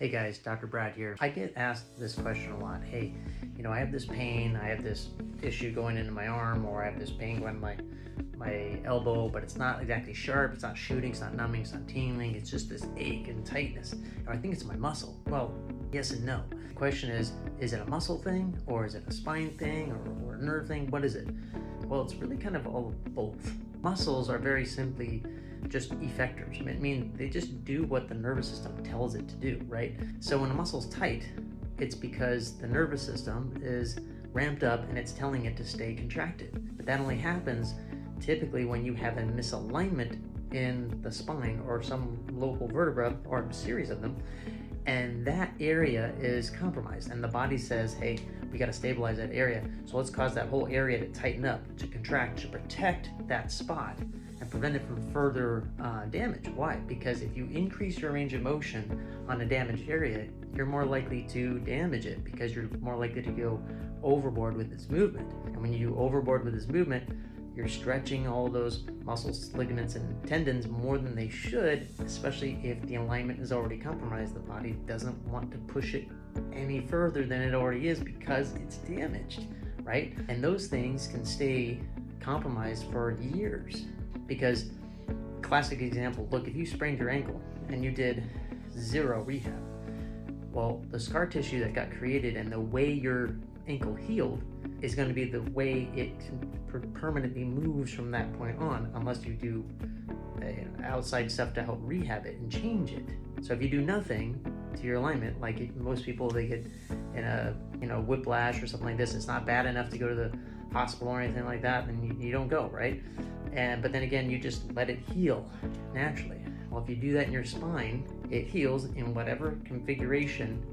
Hey guys, Dr. Brad here. I get asked this question a lot. Hey, I have this pain, I have this issue going into my arm, or I have this pain going to my elbow, but it's not exactly sharp, it's not shooting, it's not numbing, it's not tingling, it's just this ache and tightness. And I think it's my muscle. Well, yes and no. The question is it a muscle thing, or is it a spine thing, or a nerve thing? What is it? Well, it's really kind of all of both. Muscles are very simply just effectors. I mean, they just do what the nervous system tells it to do, right? So when a muscle's tight, it's because the nervous system is ramped up and it's telling it to stay contracted. But that only happens typically when you have a misalignment in the spine or some local vertebra or a series of them, and that area is compromised, and the body says, hey, we got to stabilize that area, so let's cause that whole area to tighten up, to contract, to protect that spot and prevent it from further damage. Why? Because if you increase your range of motion on a damaged area, you're more likely to damage it, because you're more likely to go overboard with its movement. And when you go overboard with its movement, you're stretching all those muscles, ligaments, and tendons more than they should, especially if the alignment is already compromised. The body doesn't want to push it any further than it already is because it's damaged, right? And those things can stay compromised for years. Because, classic example, look, if you sprained your ankle and you did 0 rehab, well, the scar tissue that got created and the way your ankle healed is going to be the way it permanently moves from that point on, unless you do outside stuff to help rehab it and change it. So if you do nothing to your alignment, like most people, they get in a whiplash or something like this, it's not bad enough to go to the hospital or anything like that, then you don't go, right? But then again, you just let it heal naturally. Well, if you do that in your spine, it heals in whatever configuration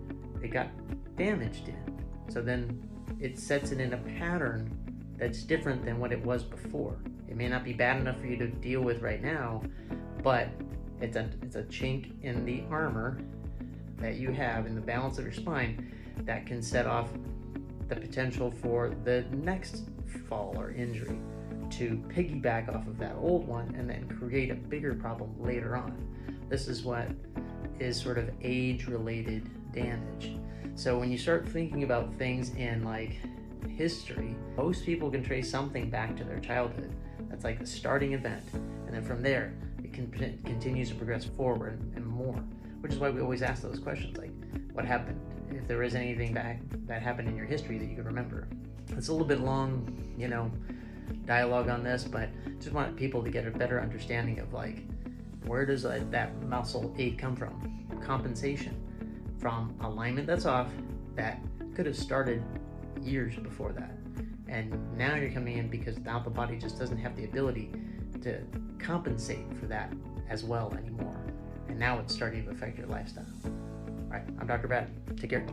it got damaged in. So then it sets it in a pattern that's different than what it was before. It may not be bad enough for you to deal with right now, but it's a chink in the armor that you have in the balance of your spine that can set off the potential for the next fall or injury to piggyback off of that old one and then create a bigger problem later on. This is what is sort of age-related damage. So when you start thinking about things in like history, most people can trace something back to their childhood. That's like the starting event, and then from there it continues to progress forward and more, which is why we always ask those questions, like what happened, if there is anything back that happened in your history that you can remember. It's a little bit long, dialogue on this, but just want people to get a better understanding of like, where does that muscle ache come from? Compensation from alignment that's off that could have started years before that, and now you're coming in because now the body just doesn't have the ability to compensate for that as well anymore, and now it's starting to affect your lifestyle. All right, I'm Dr. Brad. Take care.